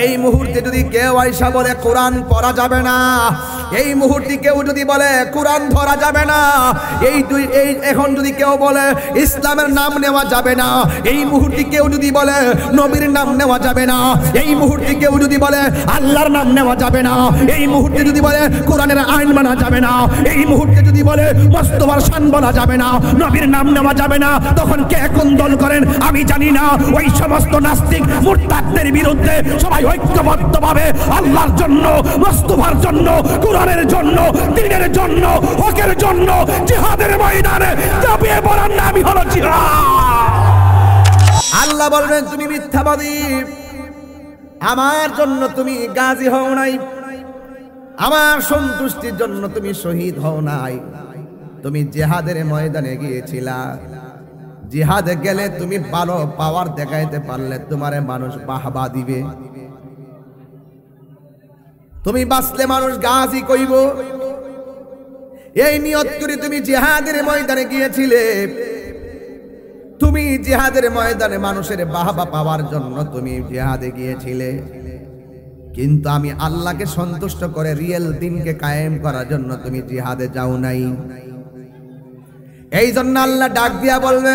এই মুহূর্তে যদি কেউ আইসা বলে কোরআন পড়া যাবে না, এই মুহূর্তে কেউ যদি বলে কোরআন ধরা যাবে না, এই এখন যদি কেউ বলে ইসলামের নাম নেওয়া যাবে না, এই মুহূর্তে কেউ যদি বলে নবীর নাম নেওয়া যাবে না, এই মুহূর্তে কেউ যদি বলে আল্লাহর নাম নেওয়া যাবে না, এই মুহূর্তে যদি বলে কোরআনের আইন মানা যাবে না, এই মুহূর্তে যদি বলে মোস্তফার শান বলা যাবে না, নবীর নাম নেওয়া যাবে না, তখন কে কোন দল করেন আমি জানি না। ওই সমস্ত নাস্তিক মুরতাদদের বিরুদ্ধে সবাই ঐক্যবদ্ধভাবে আল্লাহর জন্য, মোস্তফার জন্য, কোরআনের জন্য, দ্বীনের জন্য, হকের জন্য জিহাদের ময়দানে ঝাঁপিয়ে পড়ার নামই হলো জিহাদ। আল্লাহ বলবেন তুমি মিথ্যাবাদী, আমার জন্য তুমি গাজী হও নাই, আমার সন্তুষ্টির জন্য তুমি শহীদ হও নাই। তুমি জিহাদের ময়দানে গিয়েছিলা, জিহাদে গেলে তুমি ভালো পাওয়ার দেখাইতে পারলে তোমারে মানুষ বাহবা দিবে, তুমি বাঁচলে মানুষ গাজী কইব। এই নিয়ত করে তুমি জিহাদের ময়দানে গিয়েছিলে, তুমি জিহাদের ময়দানে মানুষের বাহবা পাওয়ার জন্য তুমি জিহাদে গিয়েছিলে, কিন্তু আমি আল্লাহকে সন্তুষ্ট করে রিয়েল দিনকে কায়েম করার জন্য তুমি জিহাদে যাও নাই। এই জন্য আল্লাহ ডাক দিয়া বলবে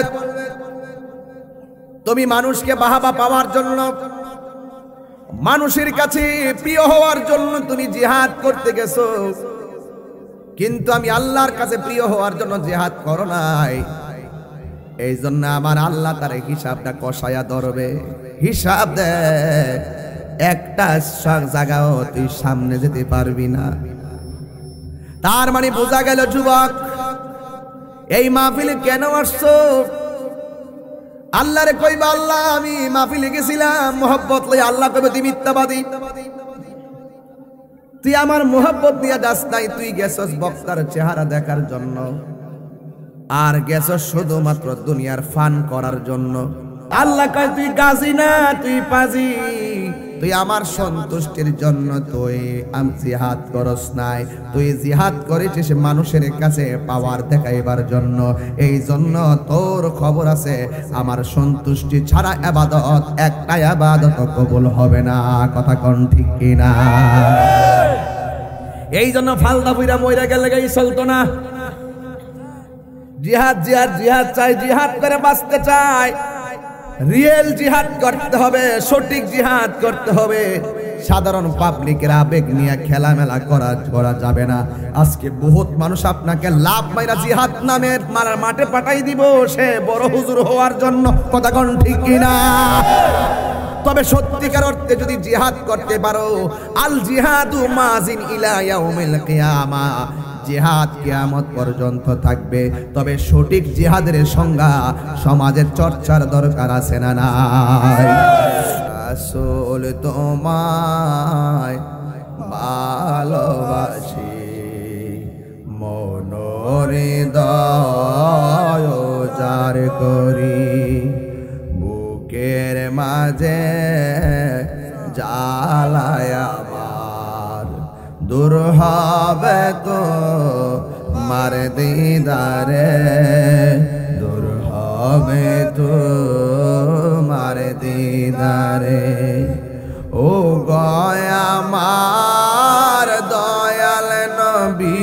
তুমি মানুষকে বাহবা পাওয়ার জন্য, মানুষের কাছে প্রিয় হওয়ার জন্য তুমি জিহাদ করতে গেছো, কিন্তু আমি আল্লাহর কাছে প্রিয় হওয়ার জন্য জিহাদ করো নাই। এই জন্য আমার আল্লাহ তার হিসাবটা কষায়া ধরবে। হিসাব দে, একটা জায়গাও তুই সামনে যেতে পারবি না। তার মানে বোঝা গেল যুবক, এই মাহফিলে কেন আসছো? আল্লাহরে কইবা আল্লাহ আমি মাহফিলে গেছিলাম মোহব্বত লই, আল্লাহ কইবে তুই মিথ্যাবাদী, তুই আমার মোহব্বত নিয়ে যাস নাই, তুই গেছস বক্তার চেহারা দেখার জন্য, আর গেছস শুধুমাত্র দুনিয়ার ফান করার জন্য। আল্লাহ কয় তুই গাজী না, তুই পাজি, তুই আমার সন্তুষ্টির জন্য তুই জিহাদ করস নাই, তুই জিহাদ করেছিস মানুষের কাছে পাওয়ার দেখাইবার জন্য। এই জন্য তোর খবর আছে আমার সন্তুষ্টি ছাড়া ইবাদত, একটা ইবাদত কবুল হবে না। কথা কোন ঠিক কিনা? এই জন্য ফালদা বুইরা মইরা গেলে গাই চলতো না। জিহাদ জিহাদ জিহাদ চাই, জিহাদ করে বাঁচতে চাই, রিয়েল জিহাদ করতে হবে, সঠিক জিহাদ করতে হবে। সাধারণ পাবলিকের আবেগ নিয়ে খেলামেলা করা যাবে না। আজকে বহুত মানুষ আপনাকে লাভ মাইরা জিহাদ নামে মাঠে পাঠাই দিব সে বড় হুজুর হওয়ার জন্য। কথা কোন ঠিক কিনা? তবে সত্যিকার অর্থে যদি জিহাদ করতে পারো, আল জিহাদু মাজিন ইলা ইয়াউমিল কিয়ামা, জিহাদ কিয়ামত পর্যন্ত থাকবে। তবে সঠিক জিহাদের সংজ্ঞা সমাজের চর্চার দরকার আছে না নাই? রাসূল তোমায় ভালোবাসি, মনোরে দয় যার করি, বুকের মাঝে জ্বালায় আমার, দূর হবে তো মার দিদারে, দূর হবে তো মার দিদারে। ও গয়া আমার দয়াল নবী,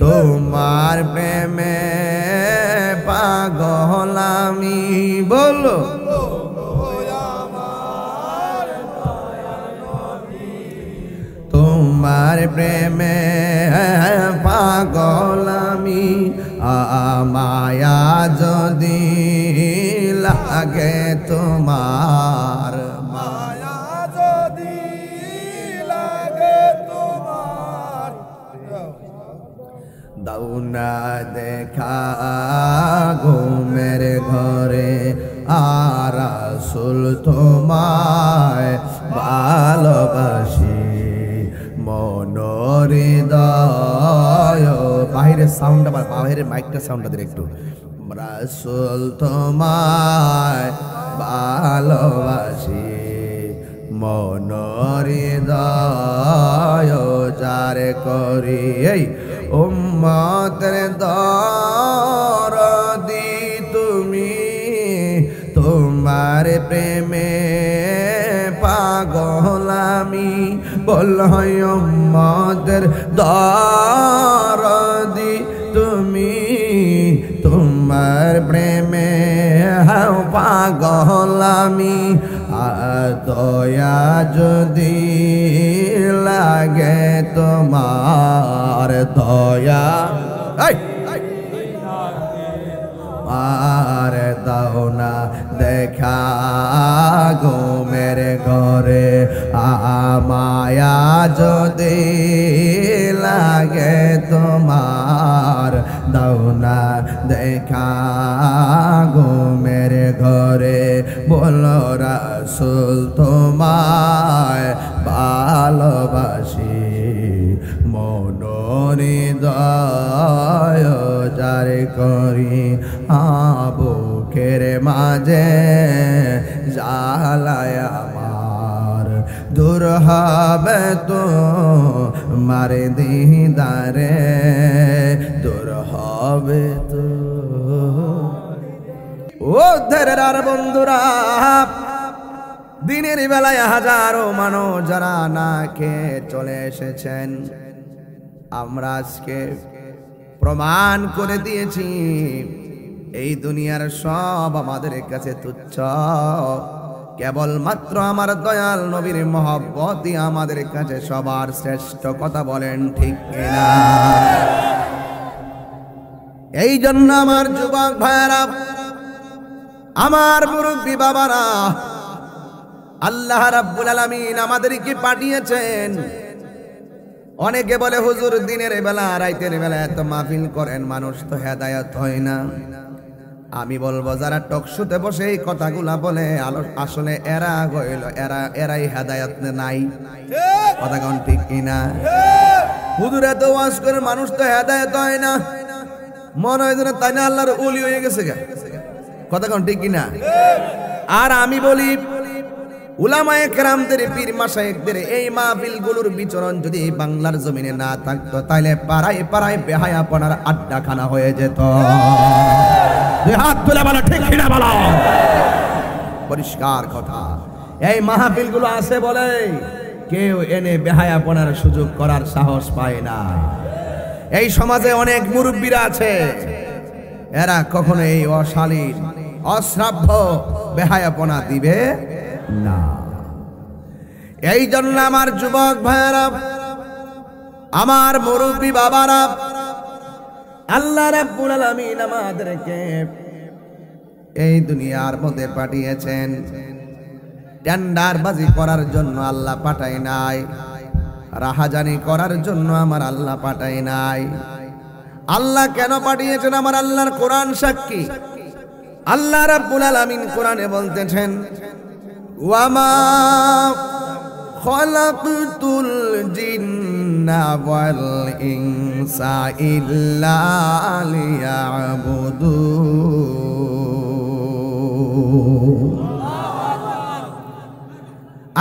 তোমার প্রেমে পাগল আমি। বলো তোমার প্রেমে পাগল আমি, মায়া যদি লাগে তোমার, মায়া যদি লাগে তোমার, দাও না দেখা ঘুমের ঘরে, আর রাসূল তোমায় ভালোবাসি, মনোরে দয়। বাহিরের সাউন্ড, আবার বাহিরের মাইকটা সাউন্ডটা দিলে একটু। রাসূল তোমায় ভালোবাসি, মনোরে দয় যার করি, এই উম্মতের দরদি তুমি, তোমার প্রেমে পাগল আমি বলই উম্মতের দরদি তুমি তোমার প্রেমে হাও পাগল আমি দয়া যদি লাগে তোমার দয়া আর দাও না দেখা গো মেরে ঘরে মায়া যদি লাগে তোমার দাও না দেখা গো মেরে ঘরে বলো রাসূল তোমায় ভালোবাসি মনোহৃদয় জারি করি বুকের মাঝে জ্বালায় আমার দূর হবে তো মারে দিদারে দূর হবে তো ও ধরের বন্ধুরা দিনের বেলায় হাজারো মানুষ যারা না খেয়ে চলে এসেছেন আমরা আজকে প্রমাণ করে দিয়েছি এই দুনিয়ার সব আমাদের কাছে তুচ্ছ কেবলমাত্র আমার দয়াল নবীর মহব্বতই আমাদের কাছে সবার শ্রেষ্ঠ কথা বলেন ঠিক কিনা এই জন্য আমার যুবক ভাইরা আমার মুরব্বী বাবারা আল্লাহ রাব্বুল আলামিন আমাদেরকে পাঠিয়েছেন অনেকে বলে হুজুর দিনের বেলা রাতের বেলা এত মাহফিল করেন মানুষ তো হেদায়েত হয় না আমি বলবো যারা টকশোতে বসে এই কথাগুলা বলে আসলে এরা হইল এরাই হেদায়েত নাই কথা কোন ঠিক কিনা হুজুর এত ওয়াজ করে মানুষ তো হেদায়েত হয় না মনে হয় যেন তাই না আল্লাহর ওলি হয়ে গেছে কথা কোন ঠিক কিনা আর আমি বলি উলামায়ে কেরামদের পীর মাশায়েখদের এই মাহফিলগুলোর বিচরণ যদি বাংলার জমিনে না থাকতো তাহলে পাড়ায় পাড়ায় বেহায়াপনার আড্ডাখানা হয়ে যেত হাত তুলে বলো ঠিক কিনা বলো পরিষ্কার কথা এই মাহফিলগুলো আছে বলে কেউ এনে বেহায়াপনার সুযোগ করার সাহস পায় না এই সমাজে অনেক মুরব্বীরা আছে এরা কখনো এই অশালীন অশ্রাব্য বেহায়াপনা দিবে না এই জন্য আমার যুবক ভাইরা আমার মুরব্বী বাবারা আল্লাহ রাব্বুল আলামিন আমাদেরকে এই দুনিয়ার মধ্যে পাঠিয়েছেন টেন্ডারবাজি করার জন্য আল্লাহ পাঠায় নাই রাহাজানি করার জন্য আমার আল্লাহ পাঠায় নাই আল্লাহ কেন পাঠিয়েছেন আমার আল্লাহর কোরআন সাক্ষী আল্লাহ রাব্বুল আলামিন কোরআনে বলতেছেন ওয়ামা খালাকতুল জিন্না ওয়াল ইনসা ইল্লা লিয়াবুদুন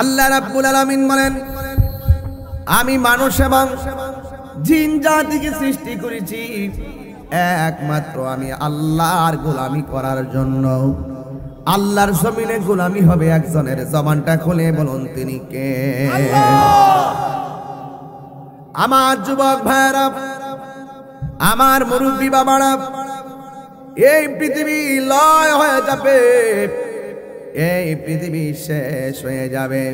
আল্লাহ রাব্বুল আলামিন বলেন আমি মানুষ এবং জিন জাতিকে সৃষ্টি করেছি একমাত্র আমি আল্লাহর গোলামি করার জন্য আল্লাহর জমিনে গোলামি হবে একজনের জবানটা খুলে বলুন তিনি কে আমার যুবক ভাইরা আমার মুরব্বী বাবারা এই পৃথিবী লয় হয়ে যাবে এই পৃথিবী শেষ হয়ে যাবে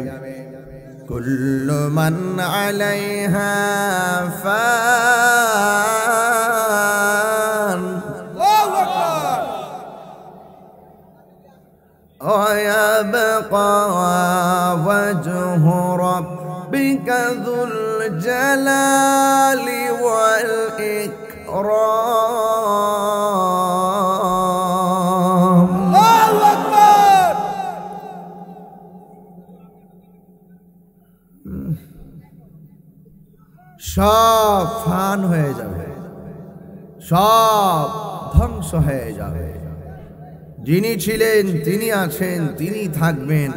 কুল্লু মান আলাইহা ফান আল্লাহু আকবার ওয়ায়াবকা ওয়াজহু রাব্বিকা যুল জালালি ওয়াল ইকরাম আল্লাহু আকবার সব ফান হয়ে যাবে সব ধ্বংস হয়ে যাবে যিনি ছিলেন তিনি আছেন তিনি থাকবেন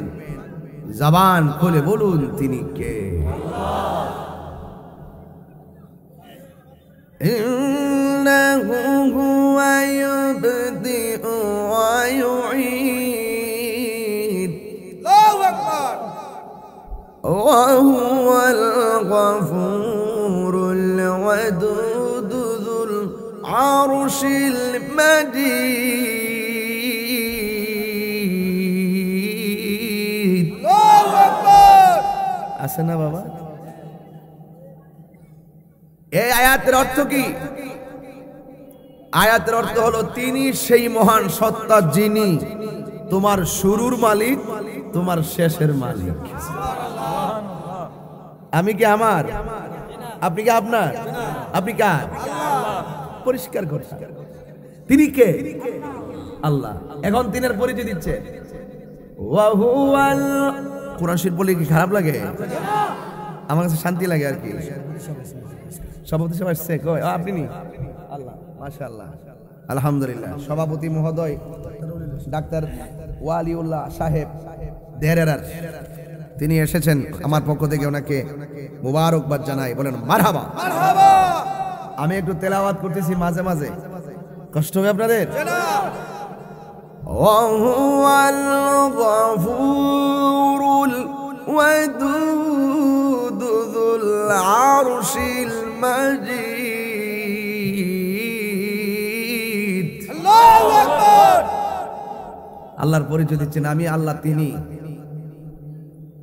জবান খুলে বলুন তিনি কে ইন্নাহু হুয়া ইউবদিউ ওয়া ইউঈদ আল্লাহু আকবার وهو الغفور الودود ذو العرش المجيد الله أكبر আসেনা বাবা এই আয়াতের অর্থ কি আয়াতের অর্থ হলো তিনি সেই মহান সত্তা যিনি তোমার শুরুর মালিক তোমার শেষের মালিক আমি কি আমার আপনি কি আপনার আপনি কার পরিষ্কার করছেন তিনি কে আল্লাহ এখন তিনের পরিচয় দিচ্ছে ওয়া হুয়াল কোরআন শরীফ বলে কি খারাপ লাগে আমার কাছে শান্তি লাগে আর কি সভাপতি সবাই আসছে কই আপনি নি আল্লাহ মাশাআল্লাহ আলহামদুলিল্লাহ সভাপতি মহোদয় ডাক্তার ওয়ালিউল্লাহ সাহেব দেহেরার তিনি এসেছেন আমার পক্ষ থেকে ওনাকে মুবারকবাদ জানাই বলেন মারহাবা মারহাবা আমি একটু তেলাওয়াত করতেছি মাঝে মাঝে কষ্ট হবে আপনাদের ওয়াহুয়াল গফুরুল ওয়াদুদ যুল আরশিল মাজিদ আল্লাহু আকবার আল্লাহর পরিচয় দিচ্ছেন আমি আল্লাহ তিনি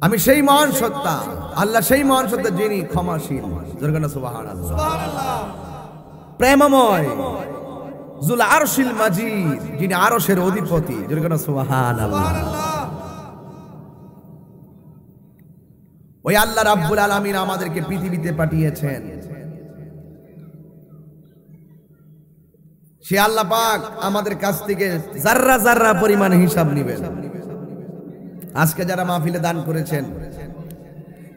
আমি সেই মহান সত্তা আল্লাহ সেই মহান সত্তা যিনি ক্ষমাশীল জোরে সুবহানাল্লাহ সুবহানাল্লাহ প্রেমময় যুল আরশিল মাজিদ যিনি আরশের অধিপতি জোরে সুবহানাল্লাহ সুবহানাল্লাহ ওই আল্লাহ রাব্বুল আলামিন আমাদেরকে পৃথিবীতে পাঠিয়েছেন সে আল্লাহ পাক আমাদের কাছ থেকে জাররা জাররা পরিমাণ হিসাব নেবেন আজকে যারা মাহফিলে দান করেছেন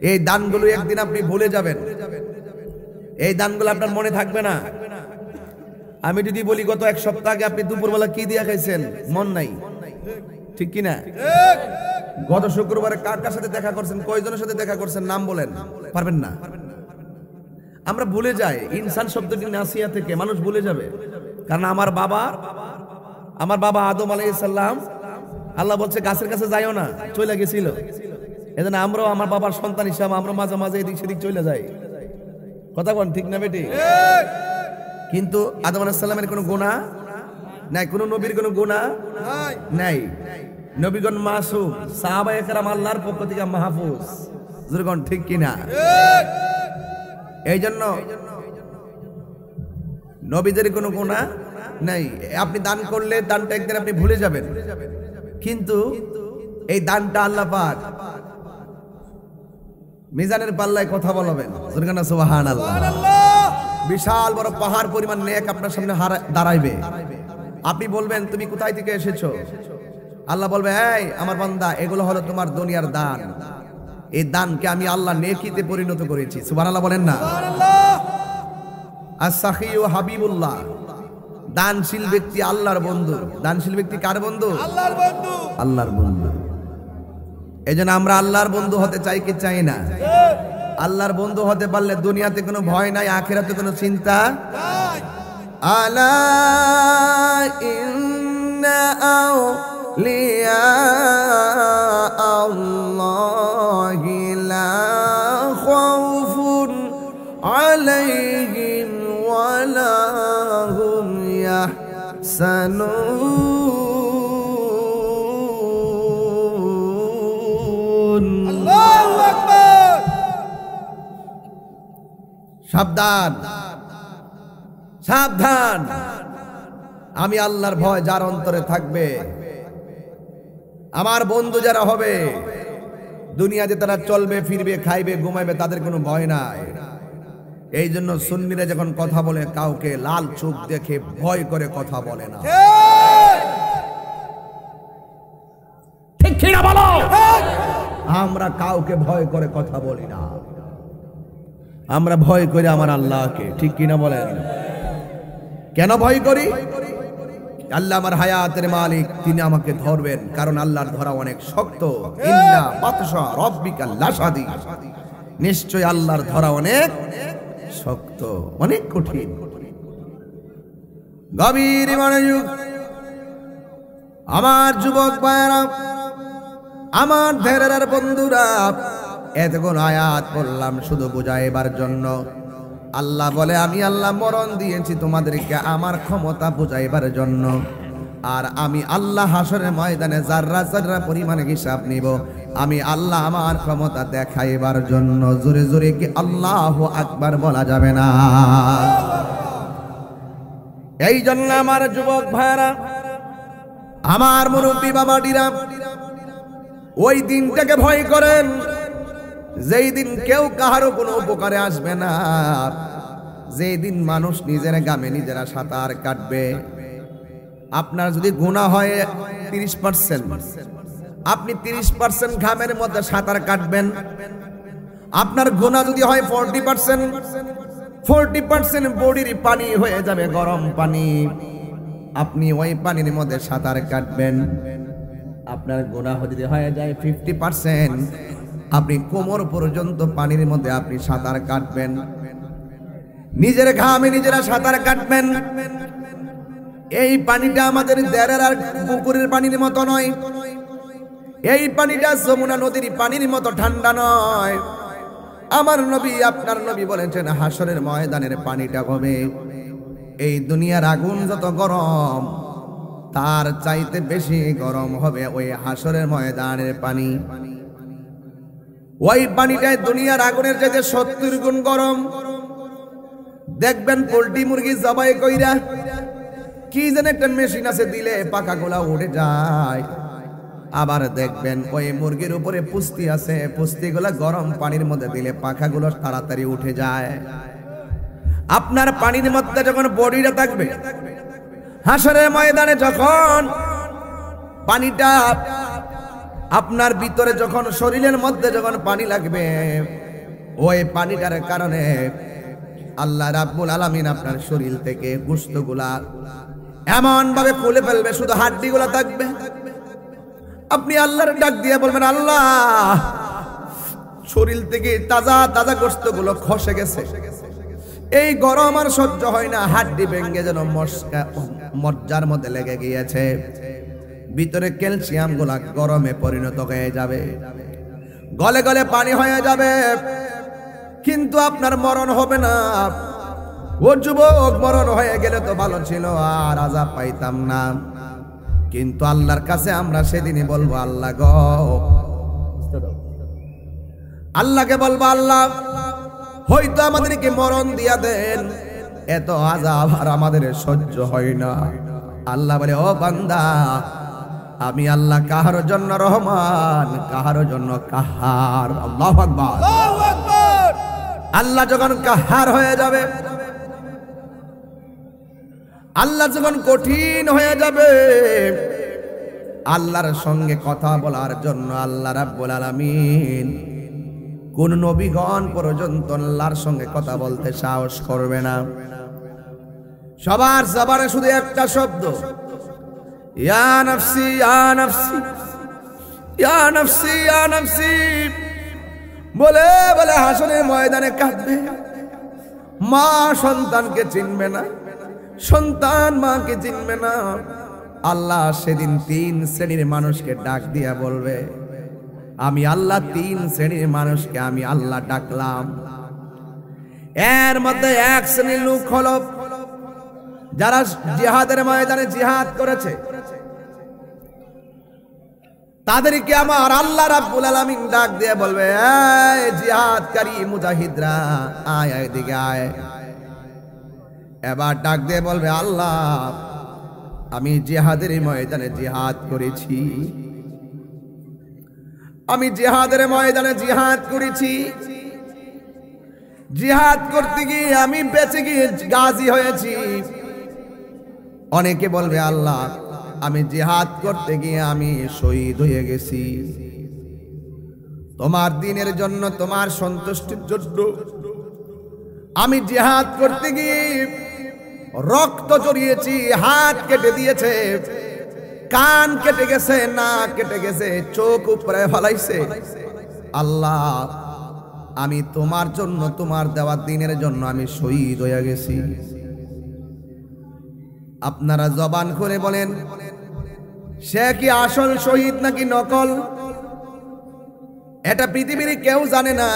এই দানগুলো একদিন আপনি ভুলে যাবেন এই দানগুলো আপনার মনে থাকবে না আমি যদি বলি গত এক সপ্তাহ আগে আপনি দুপুরবেলা কি দিয়ে খাইছেন মন নাই ঠিক কি না গত শুক্রবারে কার কার সাথে দেখা করছেন কয়জনের সাথে দেখা করছেন নাম বলেন পারবেন না আমরা ভুলে যাই ইনসান শব্দটি নাসিয়া থেকে মানুষ ভুলে যাবে কারণ আমার বাবা আদম আলাইহিস সালাম আল্লাহ বলছে গাছের কাছে যাইও না চলে গেছিল এজন্য আমরাও আমার বাবার সন্তান হিসাবে আমরা মাঝে মাঝে এদিক সেদিক চলে যাই কথা বলেন ঠিক না বেটি কিন্তু আদম আলাইহিস সালামের কোনো গুনাহ নাই কোনো নবীর কোনো গুনাহ নাই নবীগণ মাসুম সাহাবায়ে কেরাম আল্লাহর পক্ষ থেকে মাহফুজ জোরগণ ঠিক কিনা এইজন্য নবীদের কোনো গুনাহ নাই আপনি দান করলে দানটা একদিন আপনি ভুলে যাবেন কিন্তু এই দানটা আল্লাহ পাক মিজানের পাল্লায় কথা বলবেন জোরগানা সুবহানাল্লাহ বিশাল বড় পাহাড় পরিমাণ নেক আপনার সামনে দাঁড়াইবে আপনি বলবেন তুমি কোথায় থেকে এসেছো আল্লাহ বলবে এই আমার বান্দা এগুলো হলো তোমার দুনিয়ার দান এই দানকে আমি আল্লাহ নেকিতে পরিণত করেছি সুবহানাল্লাহ বলেন না সুবহানাল্লাহ as-sakhiyu হাবিবুল্লাহ দানশীল ব্যক্তি আল্লাহর বন্ধু দানশীল ব্যক্তি কার বন্ধু আল্লাহর বন্ধু আল্লাহর বন্ধু এজন্য আমরা আল্লাহর বন্ধু হতে চাই কি চাই না আল্লাহর বন্ধু হতে পারলে দুনিয়াতে কোনো ভয় নাই আখিরাতে কোনো চিন্তা নাই আলা ইন্না আউলিয়া আল্লাহি লা খাউফুন আলাইহিম ওয়ালা হুম ইয়াহসানুন আল্লাহু আকবার সাবধান সাবধান আমি আল্লাহর ভয় যার অন্তরে থাকবে আমার বন্ধু যারা হবে দুনিয়াতে তারা চলবে ফিরবে খাইবে ঘুমাইবে তাদের কোনো ভয় নাই এই জন্য সুন্নিরা যখন কথা বলে কাউকে লাল চোখ দেখে ভয় করে কথা বলে না ঠিক কি না বলো আমরা কাউকে ভয় করে কথা বলি না আমরা ভয় করি আমার আল্লাহকে ঠিক কি না বলেন কেন ভয় করি আল্লাহ আমার হায়াতের মালিক তিনি আমাকে ধরবেন কারণ আল্লাহর ধরা অনেক শক্ত ইন্না বাতশা রাব্বিকা লাশাদীদ নিশ্চয় আল্লাহর ধরা অনেক শক্ত অনেক কঠিন গভীর মনোযোগ আমার যুবক ভাইরা আমার ধৈর্যের বন্ধুরা এতগুলো আয়াত বললাম শুধু বুঝাইবার জন্য। আল্লাহ বলে আমি আল্লাহ মরণ দিয়েছি তোমাদেরকে আমার ক্ষমতা বুঝাইবার জন্য। আর আমি আল্লাহ হাসরের ময়দানে যাররা যাররা পরিমাণে হিসাব নিব, আমি আল্লাহ আমার ক্ষমতা দেখাইবার জন্য। জোরে জোরে কি আল্লাহু আকবার বলা যাবে না? এই জন্য আমার যুবক ভাইরা, আমার মুরব্বী বাবাডিরা, ওই দিনটাকে ভয় করেন যেই দিন কেউ কাহারও কোনো উপকারে আসবে না, যেই দিন মানুষ নিজের গামে নিজেরা সাঁতার কাটবে। আপনার যদি গুনাহ হয় 30%, আপনি 30% ঘামের মধ্যে সাঁতার কাটবেন। আপনার গুনাহ যদি হয় 40% বডির পানি হয়ে যাবে গরম পানি, আপনি ওই পানির মধ্যে সাঁতার কাটবেন। আপনার গুনাহ যদি হয়ে যায় 50%, আপনি কোমর পর্যন্ত পানির মধ্যে আপনি সাঁতার কাটবেন। নিজের ঘামে নিজেরা সাঁতার কাটবেন। এই পানিটা আমাদের দেড়ের আর পুকুরের পানির মতো নয়। এই পানিটা যমুনা নদীর পানির মতো ঠান্ডা নয়। আমার নবী, আপনার নবী বলেছেন হাসরের ময়দানের পানিটা হবে, এই দুনিয়ার আগুন যত গরম তার চাইতে বেশি গরম হবে ওই হাসরের ময়দানের পানি। ওই পানিটায় দুনিয়ার আগুনের চাইতে 70 গুণ গরম। দেখবেন পোল্ট্রি মুরগি জবাই কইরা কি যেন একটা মেশিন আছে, দিলে পাকা গোলা উঠে যায়। আবার দেখবেন ওই মুরগির উপরে পুস্তি আছে, পুস্তিগুলা গরম পানির মধ্যে দিলে পাখাগুলো তাড়াতাড়ি উঠে যায়। আপনার পানির মধ্যে যখন বডিটা থাকবে, হাসরের ময়দানে যখন পানিটা আপনার ভিতরে, যখন শরীরের মধ্যে যখন পানি লাগবে, ওই পানিটার কারণে আল্লাহ রাব্বুল আলামিন আপনার শরীর থেকে গোশতগুলা এমন ভাবে খুলে ফেলবে, শুধু হাড্ডিগুলা থাকবে। আপনি আল্লাহর ডাক দিয়ে বলবেন, আল্লাহ শরীর থেকে তাজা তাজা গোশতগুলো খসে গেছে, এই গরম আর সহ্য হয় না, হাড্ডি ভেঙে যেন মজ্জার মধ্যে লেগে গিয়েছে, ভিতরে ক্যালসিয়াম গুলা গরমে পরিণত হয়ে যাবে, গলে গলে পানি হয়ে যাবে, কিন্তু আপনার মরণ হবে না। ও যুবক, মরণ হয়ে গেলে তো ভালো ছিল, আর আযাব পাইতাম না। কিন্তু আল্লাহর কাছে আমরা সেদিনই বলবো, আল্লাহ গো, আল্লাহকে বলবো, আল্লাহ হয়তো আমাদেরকে মরণ দিয়া দেন, এত আযাব আর আমাদের সহ্য হয় না। আল্লাহ বলে, ও বান্দা, আমি আল্লাহ কাহার জন্য রহমান, কাহার জন্য কাহার। আল্লাহু আকবার। আল্লাহ যখন কাহার হয়ে যাবে, আল্লাহ যখন কঠিন হয়ে যাবে, আল্লাহর সঙ্গে কথা বলার জন্য আল্লাহ রাব্বুল আলামিন কোন নবীগণ পর্যন্ত আল্লাহর সঙ্গে কথা বলতে সাহস করবে না। সবার জবানে শুধু একটা শব্দ, ইয়া নফসি ইয়া নফসি ইয়া নফসি ইয়া নফসি বলে বলে হাসরের ময়দানে কাঁদবে। মা সন্তানকে চিনবে না, সন্তান মাকে চিনবে না। আল্লাহ সেদিন 3 শ্রেণীর মানুষকে ডাক দিয়া বলবে, আমি আল্লাহ 3 শ্রেণীর মানুষকে আমি আল্লাহ ডাকলাম। এর মধ্যে 1 শ্রেণীর লোক হলো যারা জিহাদের ময়দানে জিহাদ করেছে, তাদেরকে আমার আল্লাহ রাব্বুল আলামিন ডাক দিয়ে বলবে, এই জিহাদকারী মুজাহিদরা, আয় এদিকে আয়। এবার ডাক দিয়ে বলবে, আল্লাহ আমি জিহাদের ময়দানে জিহাদ করেছি, আমি জিহাদের ময়দানে জিহাদ করেছি, জিহাদ করতে গিয়ে আমি বেঁচে গিয়ে গাজী হয়েছি। অনেকে বলবে, আল্লাহ আমি জিহাদ করতে গিয়ে আমি শহীদ হয়ে গেছি, তোমার দ্বীনের জন্য, তোমার সন্তুষ্টির জন্য আমি জিহাদ করতে গিয়ে রক্ত জড়িয়েছি, হাত কেটে দিয়েছে, কান কেটে গেছে, নাক কেটে গেছে, চোখ উপরে ফলাইছে। আল্লাহ আমি তোমার জন্য, তোমার দেওয়া দ্বীনের জন্য আমি শহীদ হয়ে গেছি। আপনারা জবান করে বলেন, সে কি আসল শহীদ নাকি নকল? এটা পৃথিবীর কেউ জানে না,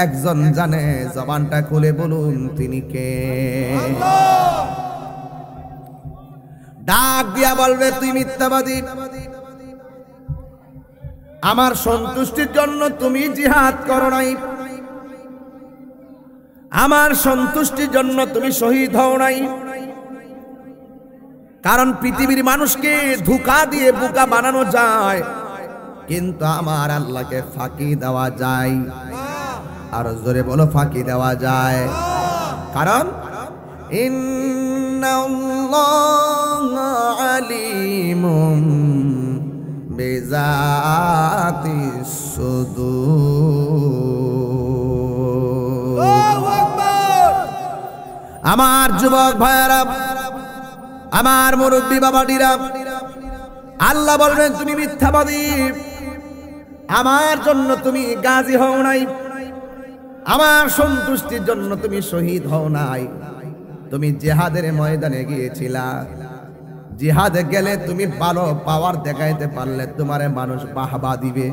একজন জানে। জবানটা খুলে বলুন তিনি কে? ডাক দিয়া বলবে তুই মিথ্যাবাদী, আমার সন্তুষ্টির জন্য তুমি জিহাদ করো নাই, আমার সন্তুষ্টির জন্য তুমি শহীদ হও নাই। কারণ পৃথিবীর মানুষকে ধোঁকা দিয়ে বোকা বানানো যায়, কিন্তু আমার আল্লাহকে ফাঁকি দেওয়া যায়। আর জোরে বলো ফাঁকি দেওয়া যায়। কারণ ইন্নাল্লাহা আলিমুম বিযাতিস সুদূর। আল্লাহু আকবার। আমার যুবক ভাইয়েরা, আমার মুরব্বী বাবাডিরা, আল্লাহ বলবেন তুমি মিথ্যাবাদী, আমার জন্য তুমি গাজী হও নাই, আমার সন্তুষ্টির জন্য তুমি শহীদ হও নাই। তুমি জিহাদের ময়দানে গিয়েছিলা, জিহাদে গেলে তুমি ভালো পাওয়ার দেখাইতে পারলে তোমারে মানুষ বাহবা দিবে,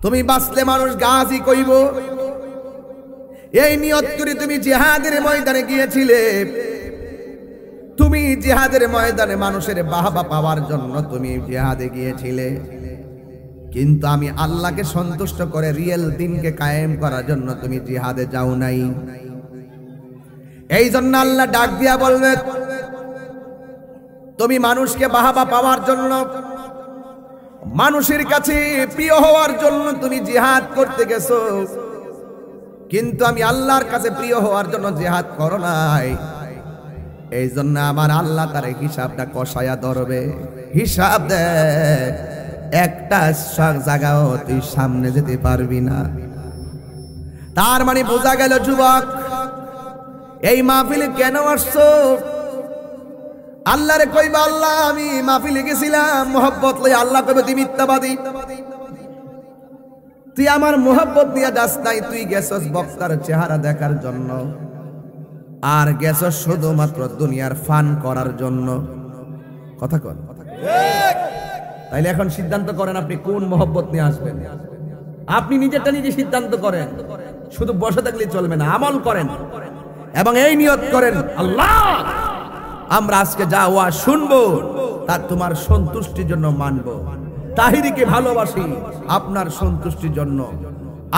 তুমি বাঁচলে মানুষ গাজী কইব। এই নিয়ত করে তুমি জিহাদের ময়দানে গিয়েছিলে, তুমি জিহাদের ময়দানে মানুষের বাহবা পাওয়ার জন্য তুমি জিহাদে গিয়েছিলে। কিন্তু আমি আল্লাহকে সন্তুষ্ট করে রিয়েল দিনকে কায়েম করার জন্য তুমি জিহাদে যাও নাই। এই জন্য আল্লাহ ডাক দিয়া বলবে তুমি মানুষকে বাহবা পাওয়ার জন্য, মানুষের কাছে প্রিয় হওয়ার জন্য তুমি জিহাদ করতে গেছো, কিন্তু আমি আল্লাহর কাছে প্রিয় হওয়ার জন্য জিহাদ করো নাই। এই জন্য আমার আল্লাহ তার হিসাবটা কষায়া ধরবে। হিসাব দে, একটা জায়গাও তুই সামনে যেতে পারবি না। তার মানে বোঝা গেল যুবক, এই মাহফিলে কেন আসছো? আল্লাহরে কইবা আল্লাহ আমি মাহফিলে গেছিলাম মোহব্বত লই, আল্লাহ কইবে তুই মিথ্যাবাদী, তুই আমার মোহব্বত নিয়ে যাস নাই, তুই গেছস বক্তার চেহারা দেখার জন্য, আর গেছস শুধুমাত্র দুনিয়ার ফান করার জন্য। কথা কন। তাইলে এখন সিদ্ধান্ত করেন আপনি কোন মোহব্বত নিয়ে আসবেন। আপনি নিজেরটা নিজে সিদ্ধান্ত করেন, শুধু বসে থাকলে চলবে না, আমল করেন এবং এই নিয়ত করেন আল্লাহ আমরা আজকে যা ওয়াজ শুনবো তা তোমার সন্তুষ্টির জন্য মানবো। তাহিরিকে ভালোবাসি আপনার সন্তুষ্টির জন্য,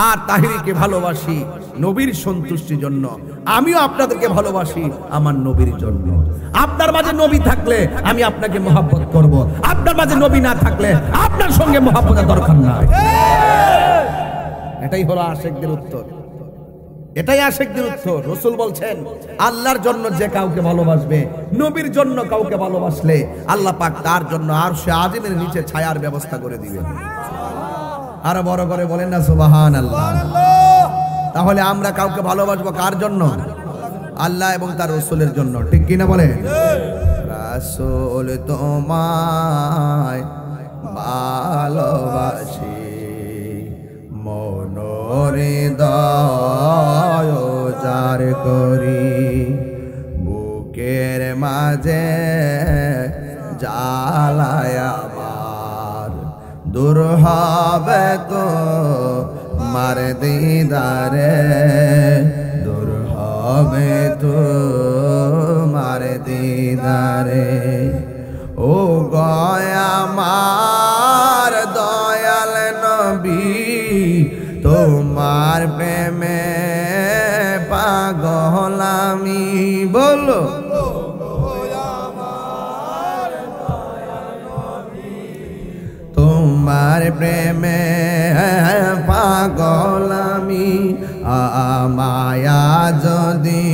আর তাহিরিকে ভালোবাসি নবীর সন্তুষ্টির জন্য। আমিও আপনাদেরকে ভালোবাসি আমার নবীর জন্য। আপনার মাঝে নবী থাকলে আমি আপনাকে মহব্বত করব, আপনার মাঝে নবী না থাকলে আপনার সঙ্গে মহব্বতের দরকার নাই। এটাই হলো আশিকদের উত্তর, এটাই আশিকদের উত্তর। রাসূল বলছেন আল্লাহর জন্য যে কাউকে ভালোবাসবে, নবীর জন্য কাউকে ভালোবাসলে আল্লাহ পাক তার জন্য আরশে আজিমের নিচে ছায়ার ব্যবস্থা করে দিবেন। আরো বড় করে বলেন না সুবহানাল্লাহ। তাহলে আমরা কাউকে ভালোবাসবো কার জন্য? আল্লাহ এবং তার রাসূলের জন্য, ঠিক কি না বলেন? রাসূল তোমায় ভালোবাসি মনোহৃদয় যার করি, বুকের মাঝে জ্বালায় আমার, দূর হবে তো মার দিদারে, দূর হবে তো মার দিদারে। ও গয়া আমার দয়াল নবী, তোমার প্রেমে পাগল আমি। বলো তোমার প্রেমে পাগল আমি, মায়া যদি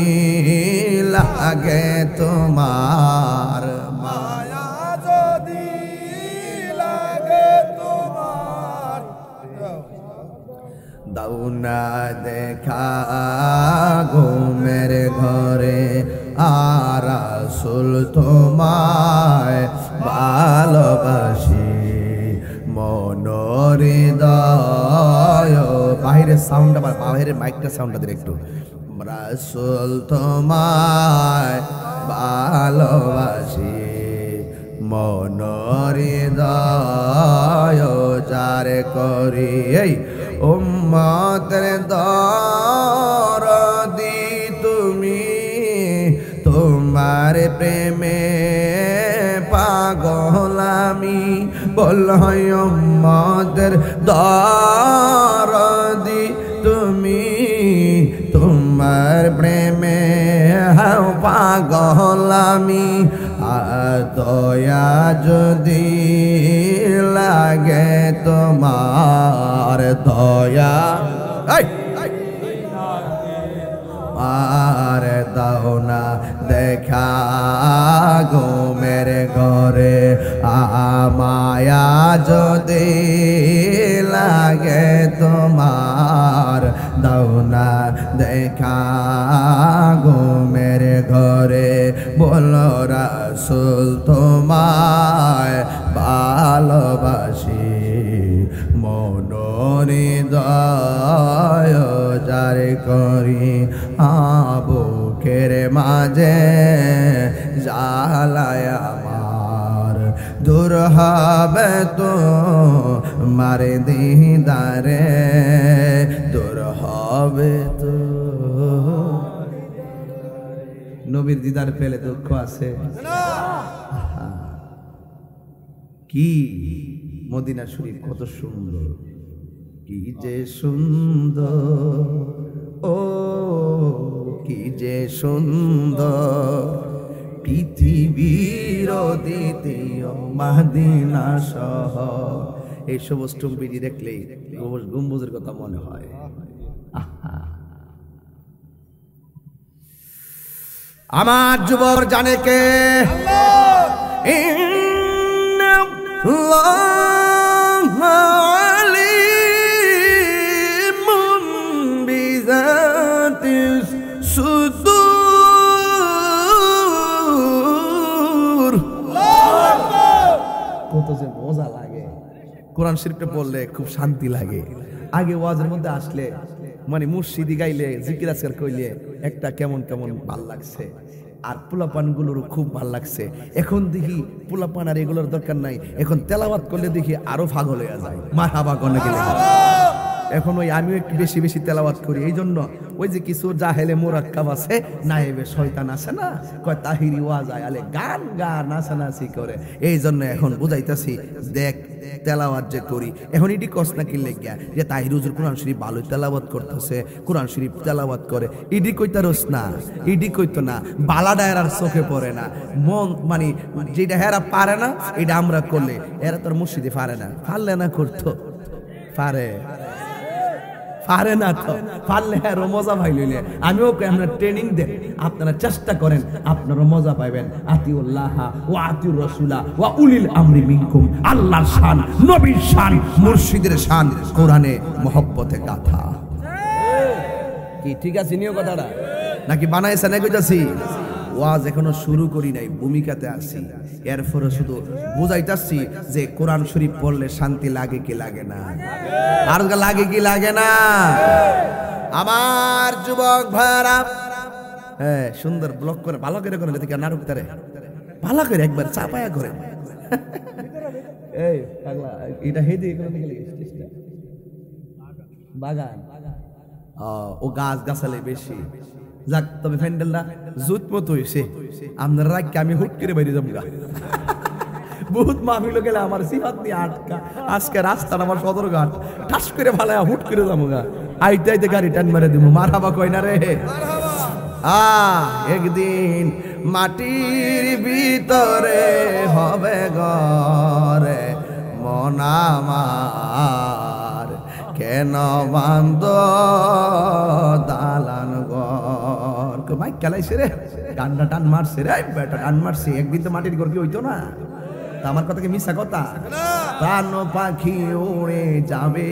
লাগে তোমার, মায়া যদি লাগে তোমার, দাও না দেখা ঘুমের ঘরে, আর রাসূল তোমায় ভালোবাসি মনোহৃদয়। বাহিরের সাউন্ড, আমার বাহিরের মাইকটা সাউন্ডটা দিলে একটু। রাসূল তোমায় ভালোবাসি মনোহৃদয় যার করি এই উম্মতের দরদি তুমি তোমার প্রেমে পাগল আমি বলই উম্মতের দরদি তুমি তোমার প্রেমে পাগল আমি দয়া যদি লাগে তোমার দয়া আর দাও না দেখা গো মেরে ঘরে মায়া যদি লাগে তোমার দাও না দেখা গো মেরে ঘরে বলো রাসূল তোমায় ভালোবাসি মনোহৃদয় যার করি বুকের মাঝে জ্বালায় আমার দূর হবে তো মারে দিদারে দূর হবে তো নবীর দিদার পেলে দুঃখ আছে কি মদিনা শরীফ কত সুন্দর কি যে সুন্দর ও কি যে সুন্দর পৃথিবীর দ্বিতীয় মদিনা শহর এই সবুজ টুম্পিটি দেখলেই গম্বুজের কথা মনে হয় আমার যুবক জানে কে কত যে মজা লাগে কোরআন শরীফটা পড়লে খুব শান্তি লাগে আগে ওয়াজের মধ্যে আসলে মানে মুর্শিদি গাইলে জিকির আজকার কইলে একটা কেমন কেমন ভাল লাগছে আর পোলাপান গুলোরও খুব ভাল লাগছে এখন দেখি পোলাপান আর এগুলোর দরকার নাই এখন তেলাওয়াত করলে দেখি আরো পাগল হয়ে যায় মারহাবা কোনে গেলে এখন ওই আমিও একটু বেশি বেশি তেলাওয়াত করি এই জন্য ওই যে কিছু জাহেলে মোরাক্কাব আছে নায়েবে শয়তান আছে না কয় তাহিরি ওয়াজ আলে গান গান নাচানাচি করে এই জন্য এখন বুঝাইতাছি দেখ তেলাওয়াত যে করি এখন এটি কস না কি লেগিয়া যে তাহির হুজুর কোরআন শরীফ ভালো তেলাওয়াত করতেছে কোরআন শরীফ তেলাওয়াত করে ইডি কইতারস না ইডি কইতো না বালা ডায়রার চোখে পড়ে না মন মানে যেটা হেরা পারে না এটা আমরা করলে এরা তোর মুর্শিদে পারে না পারলে না করতো পারে পারে না তো পারলে আরো মজা পাই লইলে আমিও আপনার ট্রেনিং দেন আপনারা চেষ্টা করেন আপনারা মজা পাইবেন আতিউল্লাহ ওয়া আতিউর রাসূলা ওয়া উলিল আমরি মিনকুম আল্লাহর শান নবীর শান মুর্শিদের শান কোরআনে মহব্বতে গাথা কি ঠিক আছে নিও কথাটা নাকি বানাইছে না কইতাছি ওয়াজ এখনো শুরু করি নাই ভূমিকাতে আছি এরপরে শুধু বুঝাইতাছি যে কোরআন শরীফ পড়লে শান্তি লাগে কি লাগে না আর লাগে কি লাগে না আমার যুবক ভাইরা হ্যাঁ সুন্দর ব্লক করে ভালো করে করে দেখি নাটক তারে ভালো করে একবার চাপায়া করে এই পাগলা এটা হেদি করে গেলে বাগান ও গাছ গাছালে বেশি যাক তবে ফ্যান্ডেলটা জুত মতো হয়েছে আপনার রাখকে আমি হুট করে বাইরে যাবো বহুত মাহফিল গেলে আমার সিফাত নিয়ে আটকা আজকে রাস্তা আমার সদরঘাট ঠাস করে ভালো হুট করে যাবো গা আইতে আইতে গাড়ি টান মেরে দিব মারহাবা কই না রে একদিন মাটির ভিতরে হবে ঘরে মন আমার কেন বান্ধ দালান ঘর মাইক খেলাইছে রে গানটা টান মারছে রে বেটা টান মারছে একদিন তো মাটির ঘর কি হইতো না তা আমার কথা কি মিথ্যা কথা প্রাণ পাখি উড়ে যাবে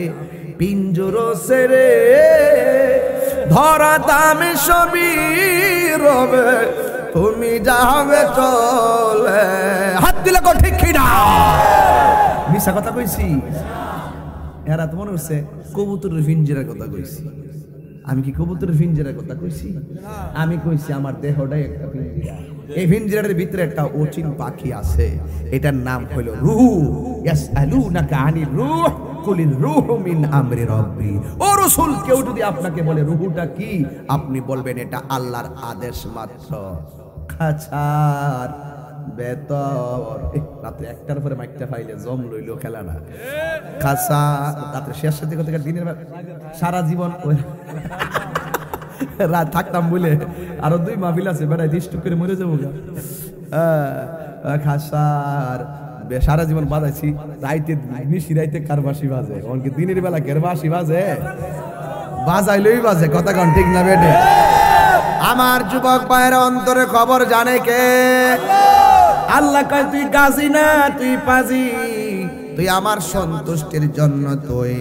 পিঞ্জর সেরে ধরা দামে সবই রবে তুমি যাবে চলে হাত দিলে কো ঠিক কিনা মিথ্যা কথা কইছি এরা তো মনে হচ্ছে কবুতরের পিঞ্জরার কথা কইছি আমি কি কবুতরের পিঞ্জরার কথা কইছি? আমি কইছি আমার দেহটাই একটা পিঞ্জরা। এই পিঞ্জরার ভিতরে একটা অচিন পাখি আছে, এটার নাম হলো রূহ। ইয়াসআলুনাকা আনির রূহ কুলির রূহু মিন আমরি রাব্বি। ও রাসূল, কেউ যদি আপনাকে বলে রূহটা কি, আপনি বলবেন এটা আল্লাহর আদেশ মাত্র। খাচার বেতর রাতে একটার পরে মাইকটা পাইলে জম লইল খেলা না। খাসা রাতে শেষ সাথে কথা দিনের সারা জীবন রাত থাকতাম বলে আরো 2 মাহফিল আছে বেড়াই ডিস্টুক করে মরে যাবো। খাসার সারা জীবন বাজাইছি, রাইতে নিশি রাইতে কার বাঁশি বাজে, এমনকি দিনের বেলা কের বাঁশি বাজে, বাজাইলেই বাজে। কথা কন ঠিক না বেটে? আমার যুবক ভাইয়ের অন্তরে খবর জানে কে? আল্লাহ কয় তুই গাজী না, তুই পাজি, তুই আমার সন্তুষ্টির জন্য তুই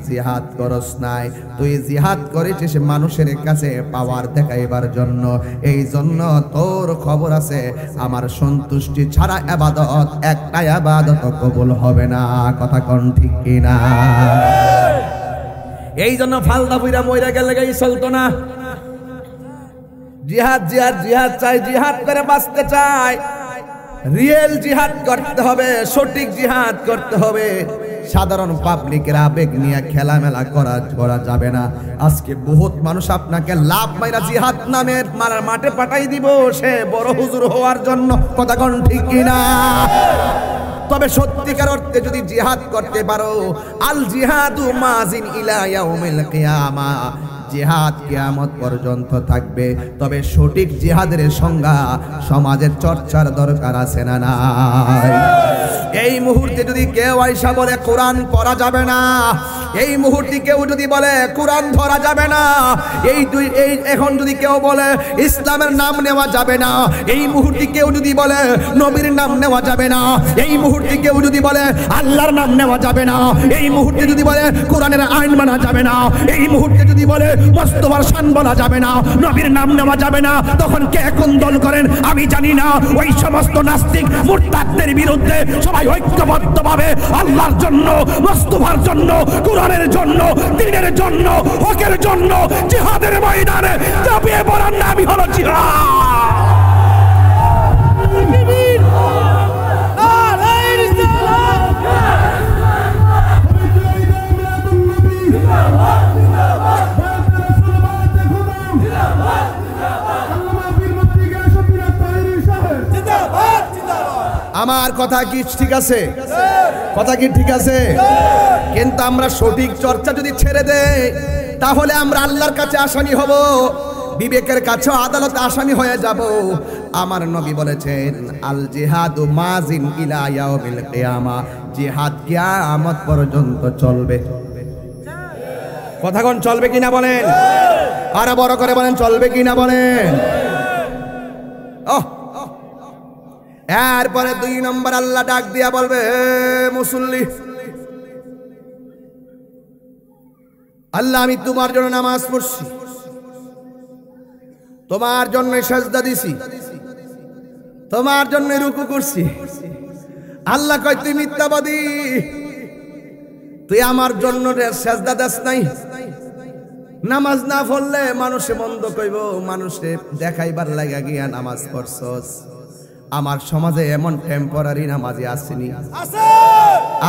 জিহাদ করস নাই, তুই জিহাদ করেছিস মানুষের কাছে পাওয়ার দেখাইবার জন্য। এই জন্য তোর খবর আছে আমার সন্তুষ্টি ছাড়া ইবাদত একটা ইবাদত কবুল হবে না। কথা কোন ঠিক কিনা? এই জন্য ফালদা বুইরা মইরা গেলে গাই চলতো না। জিহাদ জিহাদ জিহাদ চাই, জিহাদ করে বাঁচতে চাই, রিয়েল জিহাদ করতে হবে, সঠিক জিহাদ করতে হবে। সাধারণ পাবলিকের আবেগ নিয়ে খেলামেলা করা যাবে না। আজকে বহুত মানুষ আপনাকে লাভ মাইরা জিহাদ নামের মাঠে পাঠাই দিব সে বড় হুজুর হওয়ার জন্য। কথা কোন ঠিক কিনা? তবে সত্যিকার অর্থে যদি জিহাদ করতে পারো, আল জিহাদু মাজিন ইলা ইয়াউমিল কিয়ামা, জিহাদ কিয়ামত পর্যন্ত থাকবে। তবে সঠিক জিহাদের সংজ্ঞা সমাজের চর্চার দরকার আছে না নাই? এই মুহূর্তে যদি কেউ আইসা বলে কোরআন পড়া যাবে না, এই মুহূর্তে কেউ যদি বলে কোরআন ধরা যাবে না, এই এখন যদি কেউ বলে ইসলামের নাম নেওয়া যাবে না, এই মুহূর্তে কেউ যদি বলে নবীর নাম নেওয়া যাবে না, এই মুহূর্তে কেউ যদি বলে আল্লাহর নাম নেওয়া যাবে না, এই মুহূর্তে যদি বলে কোরআনের আইন মানা যাবে না, এই মুহূর্তে যদি বলে মুস্তাফার শান বলা যাবে না, নবীর নাম নেওয়া যাবে না, তখন কে কোন দল করেন আমি জানি না। ওই সমস্ত নাস্তিক মুরতাদদের বিরুদ্ধে সবাই ঐক্যবদ্ধভাবে আল্লাহর জন্য, মুস্তাফার জন্য, কোরআনের জন্য, দ্বীনের জন্য, হকের জন্য জিহাদের ময়দানে ঝাঁপিয়ে পড়ার নামই হলো জিহাদ। আমার কথা কি ঠিক আছে? কথা কি ঠিক আছে? কিন্তু আমরা সঠিক চর্চা যদি ছেড়ে দেই তাহলে আমরা আল্লাহর কাছে আসামি হব, বিবেকের কাছে আদালতে আসামি হয়ে যাব। আমার নবী বলেছেন আল জিহাদু মাজিন ইলা ইয়াউমিল কিয়ামা, জিহাদ কিয়ামত পর্যন্ত চলবে। কথা কোন চলবে কিনা বলেন? আরো বড় করে বলেন চলবে কিনা বলেন? এরপরে 2 নম্বর আল্লাহ ডাক দিয়া বলবে, মুসল্লি, আল্লাহ আমি তোমার জন্য নামাজ পড়ছি, তোমার জন্য সাজদা দিছি, তোমার জন্য রুকু করছি। আল্লাহ কয় তুই মিথ্যাবাদী, তুই আমার জন্য সাজদা দাস নাই। নামাজ না পড়লে মানুষে মন্দ কইব, মানুষে দেখাইবার লাগা গিয়া নামাজ পড়ছস। আমার সমাজে এমন টেম্পোরারি নামাজি আসেনি,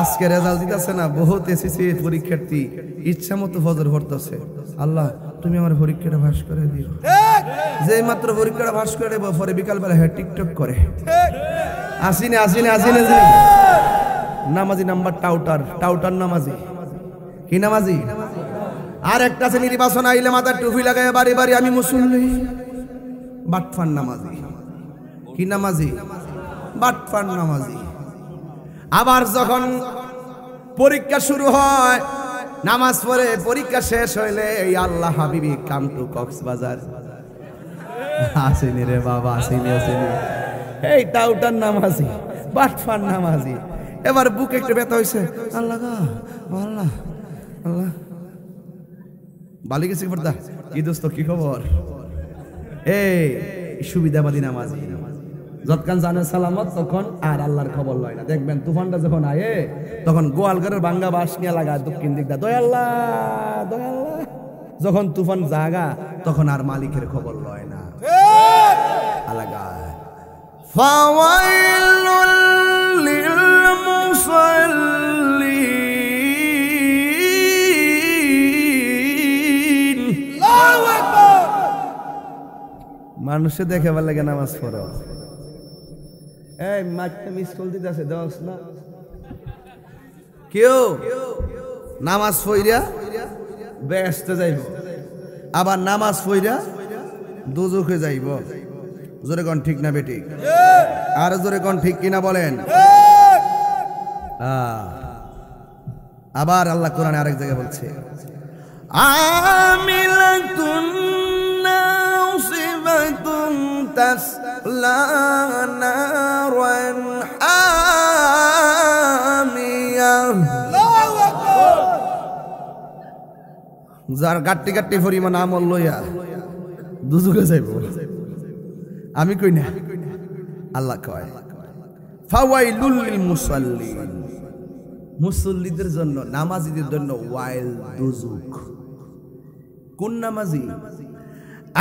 আজকে রেজাল্ট দিতেছে না, বহুত এসএসসি পরীক্ষার্থী ইচ্ছা মতো ফজর পড়তেছে। আল্লাহ তুমি আমার পরীক্ষাটা পাস করে দিও। যে মাত্র পরীক্ষাটা পাস করে দেবো, পরে বিকালবেলা হ্যাঁ টিকটক করে। আসিনে আসিনে আসিনে নামাজি নাম্বার টাউটার, টাউটার নামাজি। কি নামাজি? আর একটা আছে নির্বাচন আইলে মাথার টুপি লাগায় বাড়ি বাড়ি আমি মুসল্লি, বাটফান নামাজি। কি নামাজি? বাটফান নামাজি। আবার যখন পরীক্ষা শুরু হয়, নামাজ পড়ে পরীক্ষা শেষ হইলে এই আল্লাহ হাবিবি কাম টু কক্সবাজার। আসেনি রে বাবা, আসেনি আসেনি। এই টাউটার নামাজি, বাটফান নামাজি। এবার বুক একটু ব্যথা হয়েছে, আল্লাহ আল্লাহ আল্লাহ বালি গেছি পর্দা। কি দোস্ত কি খবর? এই সুবিধাবাদী নামাজি, যতক্ষণ জানে সালামত তখন আর আল্লাহর খবর লয় না। দেখবেন তুফানটা যখন আয়ে তখন গোয়ালঘরের ভাঙ্গা বাঁশ নিয়ে লাগায় দক্ষিণ দিকটা, দয়াল্লাহ দয়াল্লাহ। যখন তুফান জাগা তখন আর মালিকের খবর লয় না। আলাগায় ফাওয়াইলুল লিল মুসাল্লিন। আল্লাহু আকবার। মানুষে দেখে ভালো লাগে নামাজ পড়ো। এই মাইকটা মিস কল দিতেছে দশ না কেউ নামাজ পড়িয়া ব্যস্ত যাইব, আবার নামাজ পড়িয়া দুজকে যাইব। জোরে কোন ঠিক না বেঠিক? আর জোরে কোন ঠিক কিনা বলেন? আবার আল্লাহ কোরআনে আরেক জায়গায় বলছে আমিলাতুন নাসিবাতুন তাসলা নারান হামিয়া। আল্লাহু আকবার। যার গাট্টি গাট্টি পরিমাণ আমল লইয়া দুজকে যাইব। আমি কই না, আল্লাহ কয় ফাওয়াইলুল লিল মুসাল্লিন। মুসল্লিদের জন্য, নামাজীদের জন্য ওয়াইল, দুজুক। কোন নামাজি?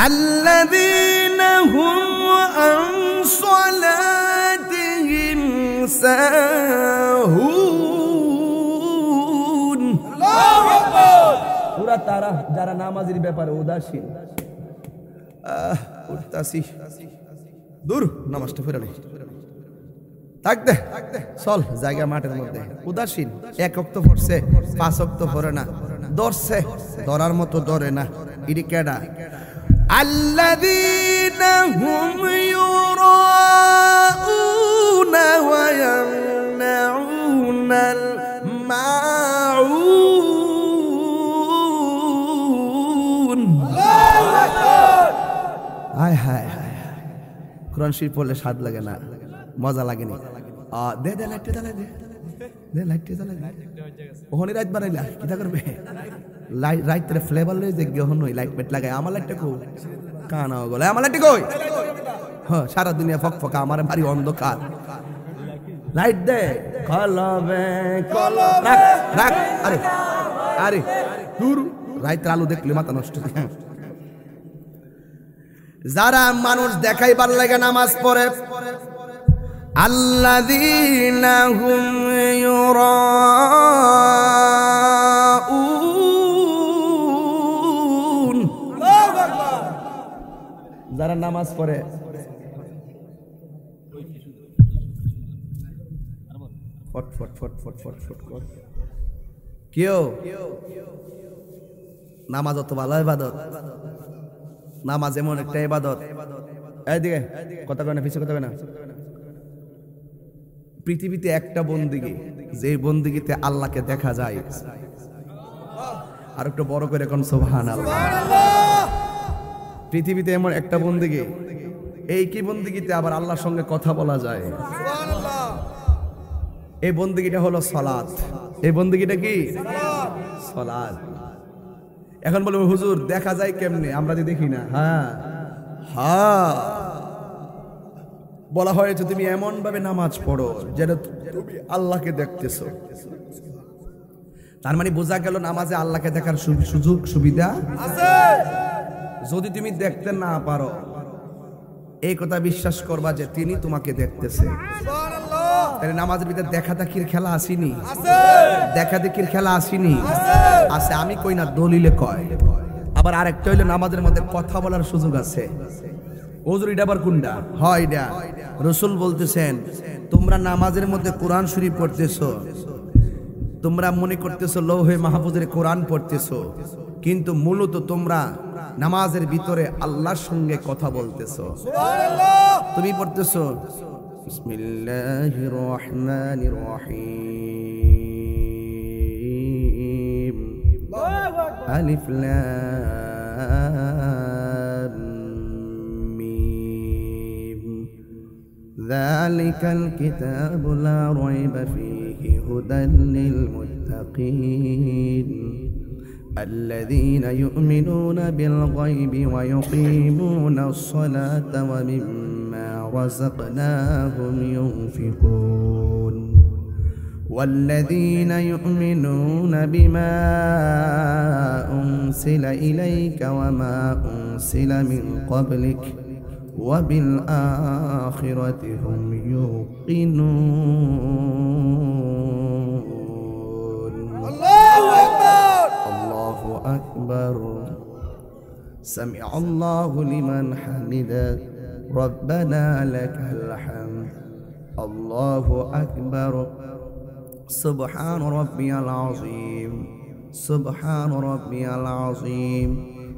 আল্লাযীনা হুম আন সালাতিহিম সাহুন। আল্লাহু আকবার। পুরা তারা যারা নামাজের ব্যাপারে উদাসীন। উঠতাছি দূর, নামাজটা ফেরা নেই, থাক দে, চল জায়গা মাঠের মধ্যে। উদাসীন, এক ওয়াক্ত পড়ছে, 5 ওয়াক্ত পড়ে না, ধরছে ধরার মতো ধরে না। ইডি কেডা? আল্লাযীনা হুম ইউরাউনা ওয়া ইয়ামনাউনাল মাউন। হায় হায় হায়, কোরআন শরীফ পড়লে স্বাদ লাগে না, মজা লাগেনি। দে দে লাইটটা জ্বালাই দে, দে লাইটটা জ্বালাই দে। ওখানে রাত বানাইলা কিটা করবে? রাইতের ফ্লেভার লই যে গহন হই লাইট মেট লাগাই। আমার লাইটটা কই? কানা গলে আমার লাইটটা কই? হ্যাঁ, সারা দুনিয়া ফকফকা, আমার ভারী অন্ধকার। লাইট দে, কলবে কলব রাখ রাখ। আরে আরে দূর, রাইতের আলো দেখলে মাথা নষ্ট। যারা মানুষ দেখাইবার লাগে নামাজ পড়ে, আল্লাযীনা হুম ইউরাউন। যারা নামাজ পড়ে, ফট ফট ফট ফট ফট ফট কর। কেউ নামাজ অত ভালো ইবাদত, নামাজ এমন একটা ইবাদত। এইদিকে কথা কয় না, পিছে কথা কয় না। পৃথিবীতে একটা বন্দিগি, যে বন্দিগিতে আল্লাহকে দেখা যায়। আর একটু বড় করে কোন সুবহানাল্লাহ। পৃথিবীতে এমন একটা বন্দিগি, এই কি বন্দিগিতে আবার আল্লাহর সঙ্গে কথা বলা যায়। এই বন্দিগিটা হলো সালাত। এই বন্দিগিটা কি? সালাত। এখন বলবো হুজুর দেখা যায় কেমনে, আমরা যে দেখি না। হ্যাঁ হ্যাঁ, বলা হয়েছে তুমি এমন ভাবে নামাজ পড়ো যেন তুমি আল্লাহকে দেখতেছো। তার মানে বোঝা গেল নামাজে আল্লাহকে দেখার সুযোগ সুবিধা আছে। যদি তুমি দেখতে না পারো, এই কথা বিশ্বাস করবা যে তিনি তোমাকে দেখতেছে। তাহলে নামাজের ভিতরে দেখা দেখির খেলা আসেনি? দেখা দেখির খেলা আসেনি? আছে। আমি কই না, দলিলে কয়। আবার আরেকটা হইলো নামাজের মধ্যে কথা বলার সুযোগ আছে। হুজুর এটা আবার কোনটা? হয় এটা রাসূল বলতেছেন, তোমরা নামাজের মধ্যে কোরআন শরীফ পড়তেছো, তোমরা মনে করতেছো লৌহে মাহফুজের কোরআন পড়তেছো, কিন্তু মূলত তোমরা নামাজের ভিতরে আল্লাহর সঙ্গে কথা বলতেছো। সুবহানাল্লাহ। তুমি পড়তেছো বিসমিল্লাহির রহমানির রহিম, আলিফ লাম মিম, যালিকাল কিতাবু লা রাইবা ফীহি হুদাল লিল মুত্তাকিন الذين يؤمنون بالغيب ويقيمون الصلاة ومما رزقناهم ينفقون والذين يؤمنون بما أنزل إليك وما أنزل من قبلك وبالآخرة هم يوقنون الله أكبر الله أكبر سمع الله لمن حمده ربنا لك الحمد الله أكبر سبحان ربي العظيم سبحان ربي العظيم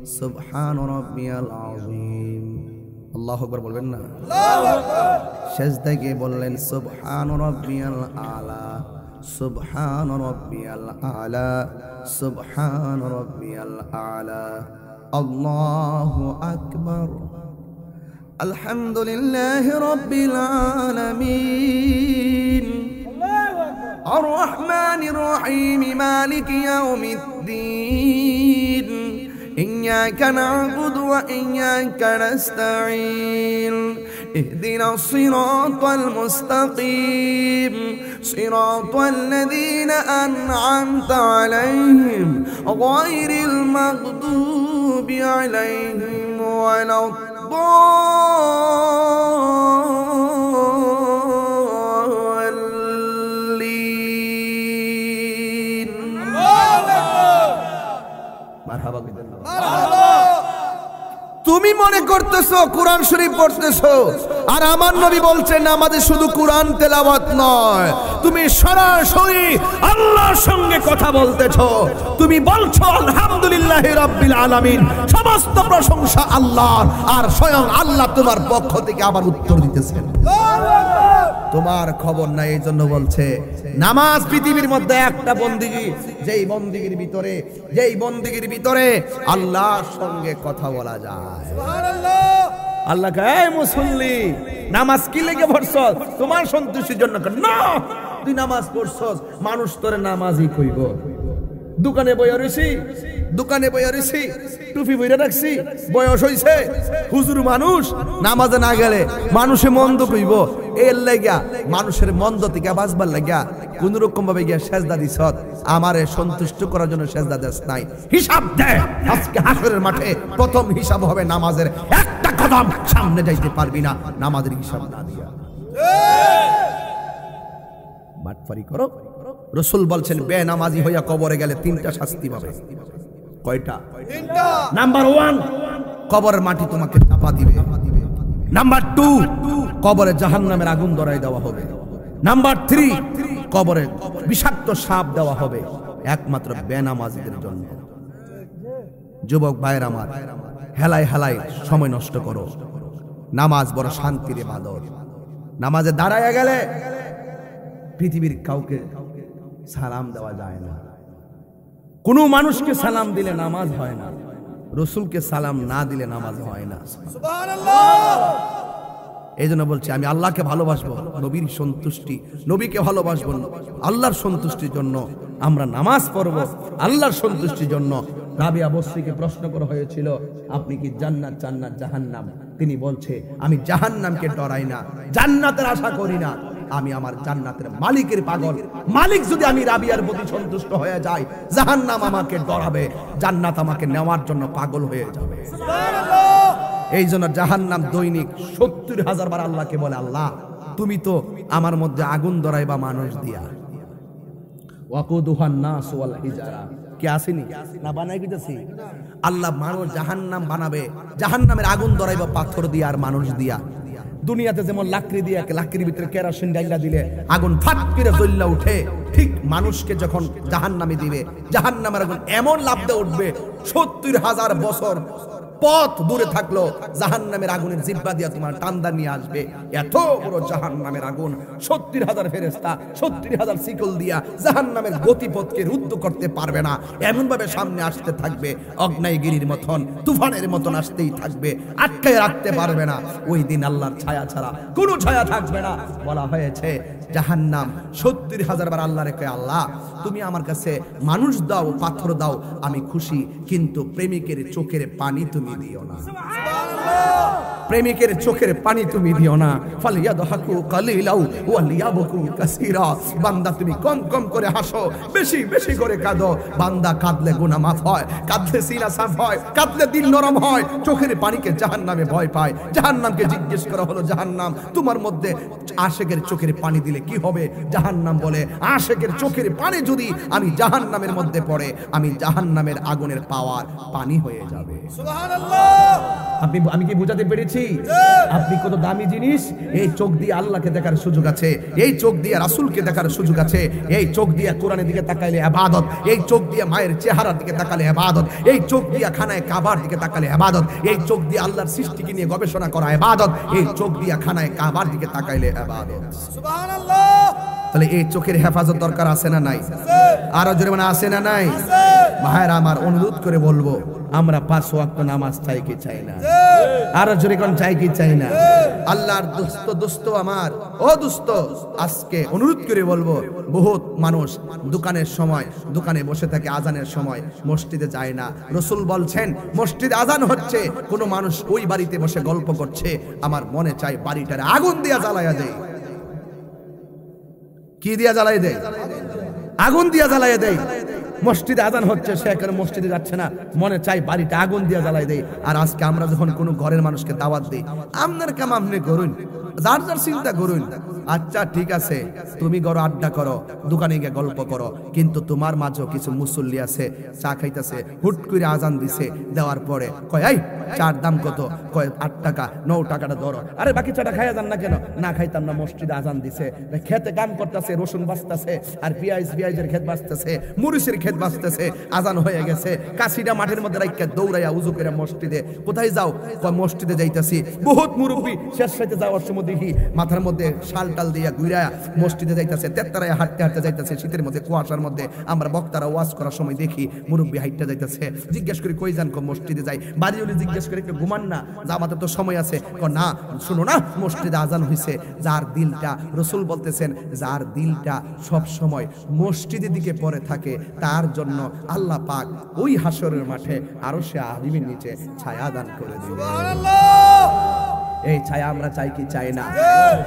سبحان ربي العظيم الله أكبر বলবেন না আল্লাহু আকবার সিজদায় গিয়ে বললেন সুবহান রাব্বিয়াল আলা সুবহান রাব্বিয়াল আলা সুবহান রাব্বিয়াল আলা আল্লাহু আকবার আলহামদুলিল্লাহি রাব্বিল আলামিন الرحمن الرحيم مالك يوم الدين إياك نعبد وإياك نستعين اهدنا الصراط المستقيم صراط الذين أنعمت عليهم غير المغضوب عليهم ولا তুমি মনে করতেছো কোরআন শরীফ পড়তেছো আর আমার নবী বলছেন আমাদের শুধু কোরআন তেলাওয়াত নয় তুমি সরাসরি আল্লাহর সঙ্গে কথা বলতেছো তুমি বলছো আলহামদুলিল্লাহি রাব্বিল আলামিন সমস্ত প্রশংসা আল্লাহর আর স্বয়ং আল্লাহ তোমার পক্ষ থেকে আবার উত্তর দিতেছেন তোমার খবর নাই এইজন্য বলছে নামাজ পৃথিবীর মধ্যে একটা বন্দেগী যেই বন্দেগীর ভিতরে আল্লাহর সঙ্গে কথা বলা যায় সুবহানাল্লাহ আল্লাহ কয় মুসল্লি নামাজ কি লেগে পড়ছস তোমার সন্তুষ্টির জন্য না তুই নামাজ পড়ছস মানুষ তোরে নামাজই কইব দোকানে বইয়া রইছি টুপি বইরা রাখছি বয়স হইছে হুজুর মানুষ নামাজে না গেলে মানুষে মন্দ কইব এর লাগা মানুষের মন্দ থেকে বাঁচবার লাগা কোন রকম ভাবে গিয়া সেজদা দিছত আমারে সন্তুষ্ট করার জন্য সেজদা দেস নাই হিসাব দে আজকে হাসরের মাঠে প্রথম হিসাব হবে নামাজের একটা কদম সামনে যাইতে পারবি না নামাজের হিসাব না দিয়া বাটপারি করো রাসূল বলছেন বেনামাজি হইয়া কবরে গেলে তিনটা শাস্তি পাবে কয়টা তিনটা নাম্বার 1 কবরের মাটি তোমাকে চাপা দিবে নাম্বার 2 কবরে জাহান্নামের আগুন ধরায় দেওয়া হবে নাম্বার 3 কবরে বিষাক্ত সাপ দেওয়া হবে একমাত্র বেনামাজিদের জন্য যুবক ভাইরা আমার হেলায় সময় নষ্ট করো নামাজ বড় শান্তির ইবাদত নামাজে দাঁড়ায়া গেলে পৃথিবীর কাউকে সালাম দেওয়া যায় না কোন মানুষকে সালাম দিলে নামাজ হয় না রাসূলকে সালাম না দিলে নামাজ হয় না সুবহানাল্লাহ এইজন্য বলছি আমি আল্লাহকে ভালোবাসবো নবীর সন্তুষ্টি নবীকে ভালোবাসবো আল্লাহর সন্তুষ্টির জন্য আমরা নামাজ পড়ব আল্লাহর সন্তুষ্টির জন্য রাবিয়া বসরিকে প্রশ্ন করা হয়েছিল আপনি কি জান্নাত জাহান্নাম তিনি বলছে আমি জাহান্নামকে ডরাই না জান্নাতের আশা করি না আমি আমার জান্নাতের মালিকের পাগল মালিক যদি আমি রাবিয়ার প্রতি সন্তুষ্ট হয়ে যাই জাহান্নাম আমাকে ডরাবে জান্নাত আমাকে নেওয়ার জন্য পাগল হয়ে যাবে সুবহানাল্লাহ এইজন্য জাহান্নাম দৈনিক ৭০,০০০ বার আল্লাহকে বলে আল্লাহ তুমি তো আমার মধ্যে আগুন ধরাইবা মানুষ দিয়া ওয়াকুদুহান নাস ওয়াল হিজারা কি আসেনি না বানাই দিতেছি আল্লাহ মানুষ জাহান্নাম বানাবে জাহান্নামের আগুন ধরাইবা পাথর দিয়া আর মানুষ দিয়া দুনিয়াতে যেমন লাকড়ি দিয়ে লাকড়ির ভিতরে কেরোসিন ডাইলা দিলে আগুন ফাট করে জ্বললা উঠে ঠিক মানুষকে যখন জাহান্নামে দিবে জাহান্নামের আগুন এমন লাফতে উঠবে ৭০,০০০ বছর পথ দূরে থাকলো জাহান্নামের আগুনের জিহ্বা দিয়া তোমার টান্দা নিয়ে আসবে এত বড় জাহান্নামের আগুন ৭০,০০০ ফেরেশতা ৭০,০০০ শিকল দিয়া জাহান্নামের গতিপথকে রুদ্ধ করতে পারবে না এমন ভাবে সামনে আসতে থাকবে অগ্নিগিরির মতন তুফানের মতন আসতেই থাকবে আটকায় রাখতে পারবে না ওই দিন আল্লাহর ছায়া ছাড়া কোনো ছায়া থাকবে না বলা হয়েছে জাহান্নাম ৭০,০০০ বার আল্লাহরে কয় আল্লাহ তুমি আমার কাছে মানুষ দাও পাথর দাও আমি খুশি কিন্তু প্রেমিকের চোখের পানি তুমি দিও না সুবহানাল্লাহ প্রেমিকের চোখের পানি তুমি দিও না। ফালিয়াদহাকু কালিলাও ওয়া লিয়াবকু কাসীরা। বান্দা তুমি কম কম করে হাসো, বেশি বেশি করে কাঁদো। বান্দা কাঁদলে গুনাহ মাফ হয়, কাঁদলে সিনা সাফ হয়, কাঁদলে দিল নরম হয়। চোখের পানিকে জাহান্নামে ভয় পায়। জাহান্নামকে জিজ্ঞেস করা হলো, জাহান্নাম তোমার মধ্যে আশেকের চোখের পানি দিলে কি হবে? জাহান্নাম বলে, আশেকের চোখের পানি যদি আমি জাহান্নামের মধ্যে পড়ে, আমি জাহান্নামের আগুনের পাওয়ার পানি হয়ে যাবে। সুবহানাল্লাহ। আমি কি বুঝাতে পেরেছি? আপনি কত দামি জিনিস। এই চোখ দিয়ে আল্লাহকে দেখার সুযোগ আছে, এই চোখ দিয়ে রাসূলকে দেখার সুযোগ আছে, এই চোখ দিয়ে কোরআনের দিকে তাকাইলে ইবাদত, এই চোখ দিয়ে মায়ের চেহারার দিকে তাকালে ইবাদত, এই চোখ দিয়ে খানায় কাবার দিকে তাকালে ইবাদত, এই চোখ দিয়ে আল্লাহর সৃষ্টিকে নিয়ে গবেষণা করা ইবাদত, এই চোখ দিয়ে খানায় কাবার দিকে তাকাইলে ইবাদত। সুবহানাল্লাহ। তাহলে এই চোখের হেফাজত দরকার আছে না নাই? আরো জোরে মানে আছে না নাই? ভাইরা আমার, অনুরোধ করে বলবো, আমরা 5 ওয়াক্ত নামাজ চাই কি চাই না? আরো জোরে কোন চাই কি চাই না? আল্লাহর দোস্ত আমার, ও দোস্ত, আজকে অনুরোধ করে বলবো, বহুত মানুষ দোকানের সময় দোকানে বসে থাকে, আজানের সময় মসজিদে যায় না। রাসূল বলছেন, মসজিদে আজান হচ্ছে, কোন মানুষ ওই বাড়িতে বসে গল্প করছে, আমার মনে চাই বাড়িটারে আগুন দিয়া জ্বালায়া দেয়। কি দিয়া জ্বালাই দেয়? আগুন দিয়া জ্বালাই দেয়। মসজিদে আজান হচ্ছে, সে এখন মসজিদে যাচ্ছে না, মনে চাই বাড়িটা আগুন দিয়া জ্বালাই দেয়। আর আজকে আমরা যখন কোনো ঘরের মানুষকে দাওয়াত দিই, আপনার কাম আপনি করুন, যার যার চিন্তা করুন। আচ্ছা ঠিক আছে, তুমি ঘরে আড্ডা করো, দোকানে গিয়ে গল্প করো, কিন্তু তোমার মাঝেও কিছু মুসল্লি আছে, চা খাইতেছে, হুট করে আজান দিছে, দেওয়ার পরে কয়, এই চার দাম কত? কয় 8 টাকা। 9 টাকাটা ধরো। আরে বাকি চাটা খাইয়া যান না কেন? না খাইতাম না, মসজিদে আজান দিছে। খেতে কাম করতেছে, রসুন বাঁচতেছে, আর পেঁয়াজের ক্ষেত বাঁচতেছে, মরিচের ক্ষেত বাঁচতেছে, আজান হয়ে গেছে। কাশিটা মাঠের মধ্যে রাইখা দৌড়াইয়া উজু করে মসজিদে। কোথায় যাও? কয় মসজিদে যাইতাছি। বহুত মুরব্বী শেষ সাইতে যাওয়ার সময় দেখি মাথার মধ্যে শাল টাল দিয়া ঘুরায়া মসজিদে যাইতাছে, তেত্তারায় হাঁটতে হাঁটতে যাইতাছে, শীতের মধ্যে কুয়াশার মধ্যে। আমরা বক্তারা ওয়াজ করার সময় দেখি মুরব্বী হাইটটা যাইতাছে। জিজ্ঞেস করি, কই যান? মসজিদে যাই। বাড়ি হলে জিজ্ঞেস করে, একটু ঘুমান না? জামাতে তো সময় আছে। না, শুনো না, মসজিদে আজান হইছে। যার দিলটা, রাসূল বলতেছেন, যার দিলটা সব সময় মসজিদের দিকে পড়ে থাকে, তার জন্য আল্লাহ পাক ওই হাসরের মাঠে আরশে আজিমের নিচে ছায়া দান করে দিবেন। সুবহানাল্লাহ। এই ছায়া আমরা চাই কি চাই না?